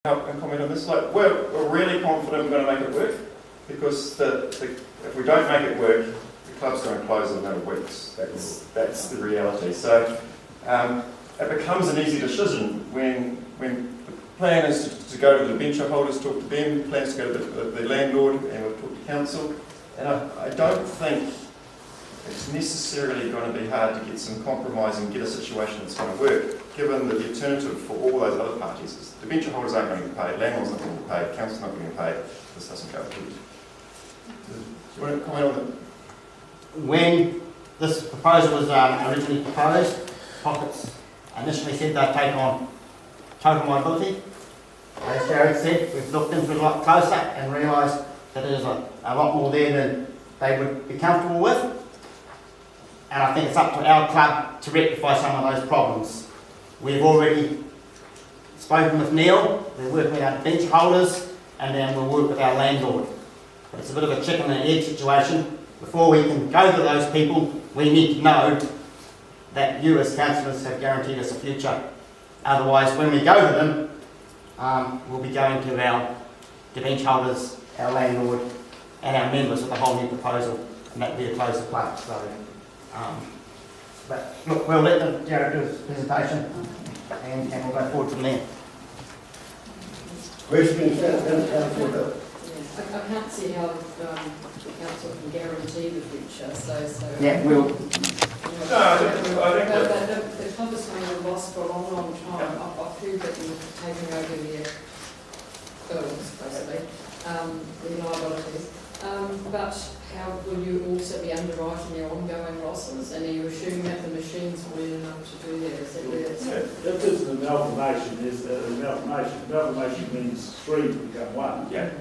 help and comment on this. Like, we're really confident we're going to make it work, because if we don't make it work, the club's going to close in another weeks. That's the reality. So it becomes an easy decision when the plan is to go to the debenture holders, talk to them, plans to go to the landlord, and we'll talk to council. And I don't think it's necessarily going to be hard to get some compromise and get a situation that's going to work, given that the alternative for all those other parties is the debenture holders aren't going to get paid, landlords not going to get paid, council's not going to get paid. This doesn't go through. Do you want to comment on that? When this proposal was originally proposed, Pockets initially said they'd take on total liability. As Jared said, we've looked into it a lot closer and realised that there's a lot more there than they would be comfortable with. And I think it's up to our club to rectify some of those problems. We've already spoken with Neil, we're working with our bench holders, and then we'll work with our landlord. But it's a bit of a chicken and egg situation. Before we can go to those people, we need to know that you as councillors have guaranteed us a future. Otherwise, when we go to them, we'll be going to the bench holders, our landlord, and our members with a whole new proposal, and that will be a closed club. So, but look, we'll let Jared do his presentation, and we'll go forward from there. Questions? I can't see how the council can guarantee the future. So Yeah, we'll. No, I think the club has been a loss for a long, long time. I've heard that you're taking over their bills, basically, the liabilities. But how will you also be underwriting your ongoing losses? And are you assuming that the machines will be enough to do that? Is that where it's If it's an amalgamation, amalgamation means three become one. Yeah.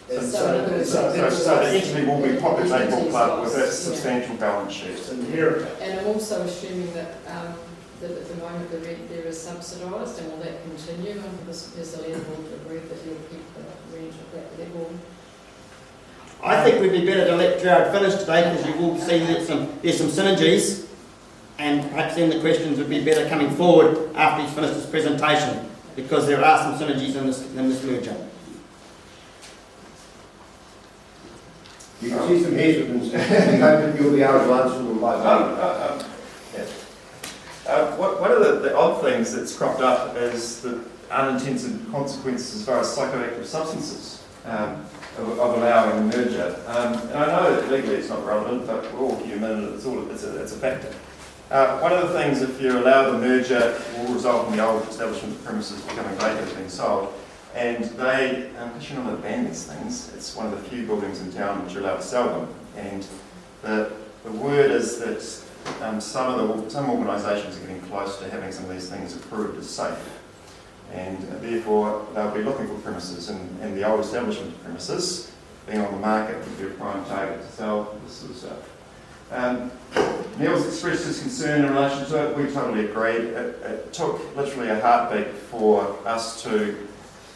And So the entity will be Pockets Football Club with a substantial balance sheet. it's inherent. And I'm also assuming that that at the moment the rent there is subsidised, and will that continue? And has the landlord agreed that you'll keep the rent at that level? I think we'd be better to let Jared finish today, because you will see that there's some synergies, and perhaps then the questions would be better coming forward after he's finished his presentation, because there are some synergies in this merger. You can see some hesitance. We hope that you'll be able to answer them by One of the odd things that's cropped up is the unintended consequences as far as psychoactive substances of allowing a merger. And I know that legally it's not relevant, but we're all human and it's a factor. One of the things, if you allow the merger, will result in the old establishment premises becoming vacant and being sold. And they, because you're not allowed to ban these things, it's one of the few buildings in town which are allowed to sell them. And the word is that some organisations are getting close to having some of these things approved as safe. And therefore they'll be looking for premises, and the old establishment premises, being on the market, would be a prime target to sell this sort of stuff. Neil's expressed his concern in relation to it. We totally agreed. It took literally a heartbeat for us to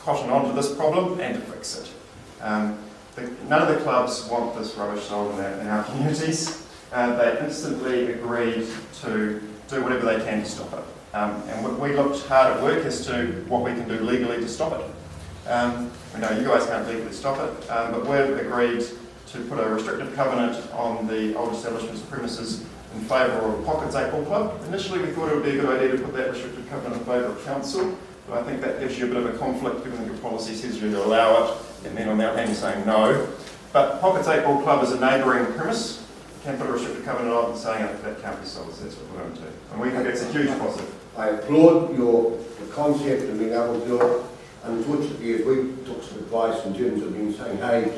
cotton onto this problem and to fix it. None of the clubs want this rubbish sold in our communities. They instantly agreed to do whatever they can to stop it. And we looked hard at work as to what we can do legally to stop it. We know you guys can't legally stop it, but we've agreed to put a restrictive covenant on the old establishment's premises in favour of Pockets Football Club. Initially we thought it would be a good idea to put that restrictive covenant in favour of council, but I think that gives you a bit of a conflict, given that your policy says you allow it, and then on the other hand you're saying no. But Pockets Football Club is a neighbouring premise. You can put a restrictive covenant on it and saying that can't be sold, so that's what we're going to do. And we think it's a huge positive. I applaud the concept of being able to do it. Unfortunately, as we took some advice in terms of being saying, hey,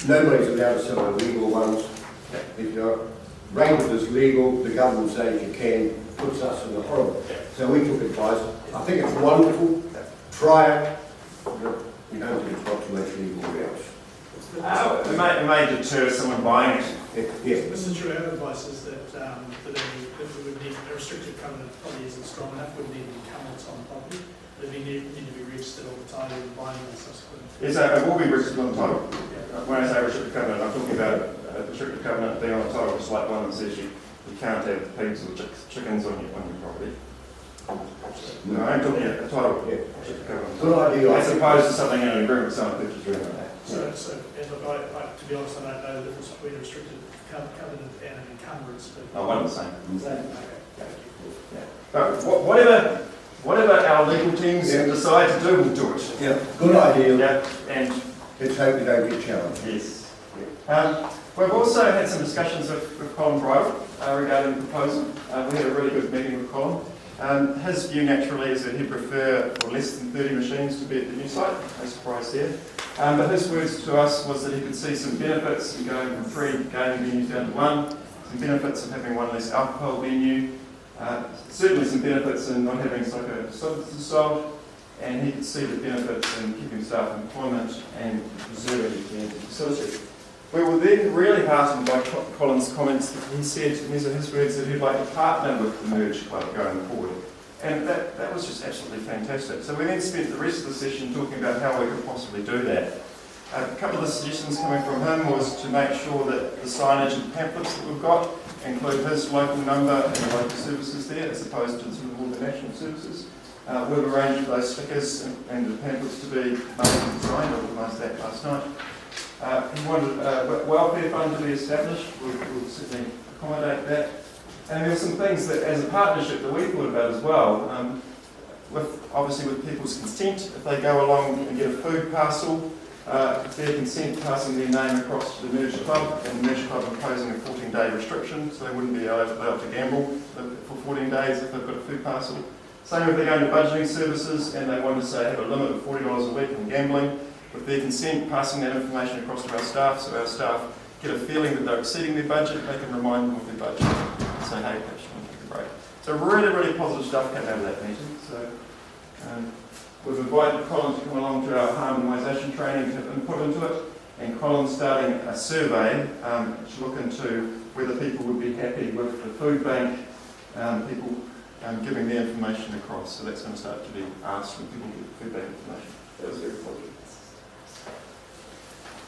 nobody's allowed to sell illegal ones. If you're rated as legal, the government says you can, puts us in a horrible. So we took advice. I think it's wonderful. Try it. You don't think it's not too much legal grounds. It may deter someone buying it. Yes. Mr. True, our advice is that we would need a restricted covenant, probably isn't strong enough, would need to be covenants on the property. But we need to be registered all the time and buying and subsequent. Yes, it will be registered on the title. When I say restricted covenant, I'm talking about a restricted covenant being on the title, just like one that says you can't have pigs or chickens on your property. No, I'm talking a title. Yeah. Good idea. As opposed to something in an agreement with someone who purchased around that. So, and look, to be honest, I don't know the difference between a restricted covenant and an encumbrance, but. Oh, one and the same. Okay. But whatever our legal teams decide to do, we'll do it. Yeah, good idea. Yeah, and Let's hope we don't get challenged. yes. We've also had some discussions with Colin Bridle regarding the proposal. We had a really good meeting with Colin. His view naturally is that he'd prefer for less than 30 machines to be at the new site, no surprise there. But his words to us was that he could see some benefits in going from 3 gaming venues down to 1, some benefits of having 1 less alcohol venue, certainly some benefits in not having substances sold, and he could see the benefits in keeping staff employment and preserving the community facility. We were then really heartened by Colin's comments that he said, and these are his words, that he'd like to partner with the Merge Club going forward. And that was just absolutely fantastic. So we then spent the rest of the session talking about how we could possibly do that. A couple of the suggestions coming from him was to make sure that the signage and pamphlets that we've got include his local number and the local services there, as opposed to sort of all the national services. We've arranged for those stickers and the pamphlets to be made and designed. I organised that last night. He wanted a welfare fund to be established. We'll certainly accommodate that. And there were some things that, as a partnership, that we thought about as well. Obviously with people's consent, if they go along and get a food parcel, their consent passing their name across to the Merge Club, and the Merge Club imposing a 14-day restriction, so they wouldn't be allowed to gamble for 14 days if they've got a food parcel. Same if they're going to budgeting services and they want to say have a limit of $40 a week on gambling, with their consent passing that information across to our staff, so our staff get a feeling that they're exceeding their budget, they can remind them of their budget and say, hey, perhaps you want to take a break. So really, really positive stuff came out of that meeting. So we've invited Colin to come along to our harmonisation training to have input into it, and Colin's starting a survey to look into whether people would be happy with the food bank, people giving their information across. So that's going to start to be asked when people get food bank information. That was very positive.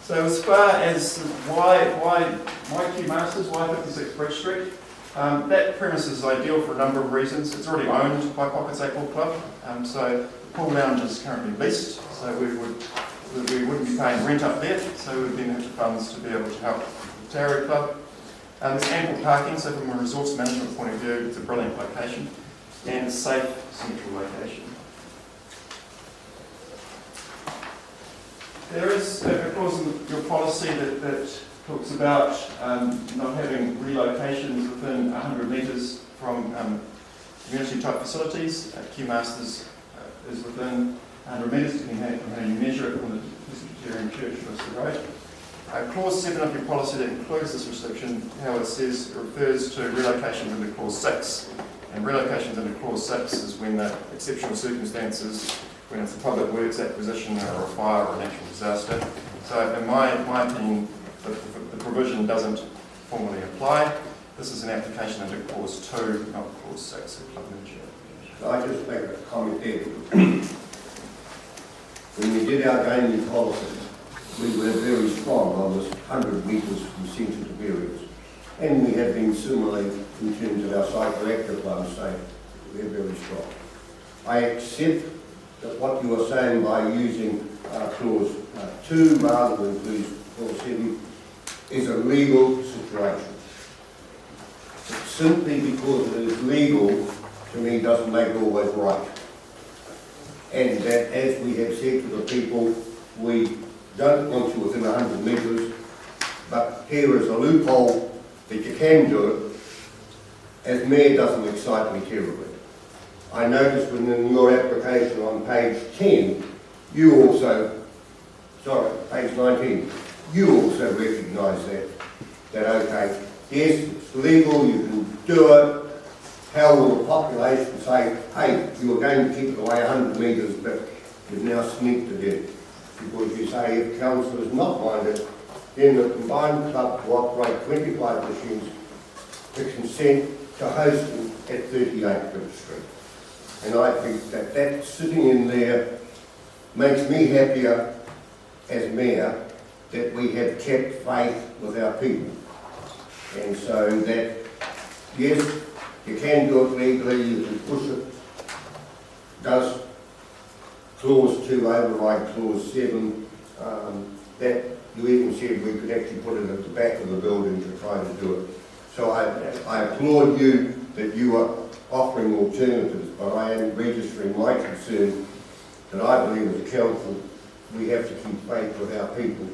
So as far as why Q Masters, why 56 Bridge Street, that premise is ideal for a number of reasons. It's already owned by Pockets Aqua Club, so the pool lounge is currently leased, so we wouldn't be paying rent up there, so we would then have the funds to be able to help the Tarot Club. There's ample parking, so from a resource management point of view, it's a brilliant location and a safe, central location. There is a clause in your policy that talks about not having relocations within 100 metres from community type facilities. Q Masters is within 100 metres, depending on how you measure it from the Presbyterian Church across the road. Clause 7 of your policy that includes this restriction, how it says, it refers to relocations under clause 6. And relocations under clause 6 is when the exceptional circumstances, when it's a public works acquisition or a fire or a natural disaster. So in my opinion, the provision doesn't formally apply. This is an application under clause 2, not clause 6 of club manager. So I just make a comment there. When we did our gaming policies, we were very strong on this 100 metres from sensitive areas. And we have been similarly in terms of our psychoactive clubs saying we're very strong. I accept that what you are saying by using clause 2 rather than clause 7 is a legal situation. But simply because it is legal, to me, doesn't make it always right. And that, as we have said to the people, we don't want you within 100 metres, but here is a loophole that you can do it, as mayor doesn't excite me terribly. I noticed within your application on page 10, you also, page 19, you also recognise that okay, yes, it's legal, you can do it. How will the population say, hey, you were going to keep it away 100 metres, but you've now sneaked it in? Because you say if council is not minded, then the combined club will operate 25 machines to consent to hosting at 38 Bridge Street. And I think that sitting in there makes me happier as mayor that we have kept faith with our people. And so that, yes, you can do it legally, you can push it, does clause 2 override clause 7, that you even said we could actually put it at the back of the building to try to do it. So I applaud you that you are offering alternatives, but I am registering my concern that I believe as a council we have to keep faith with our people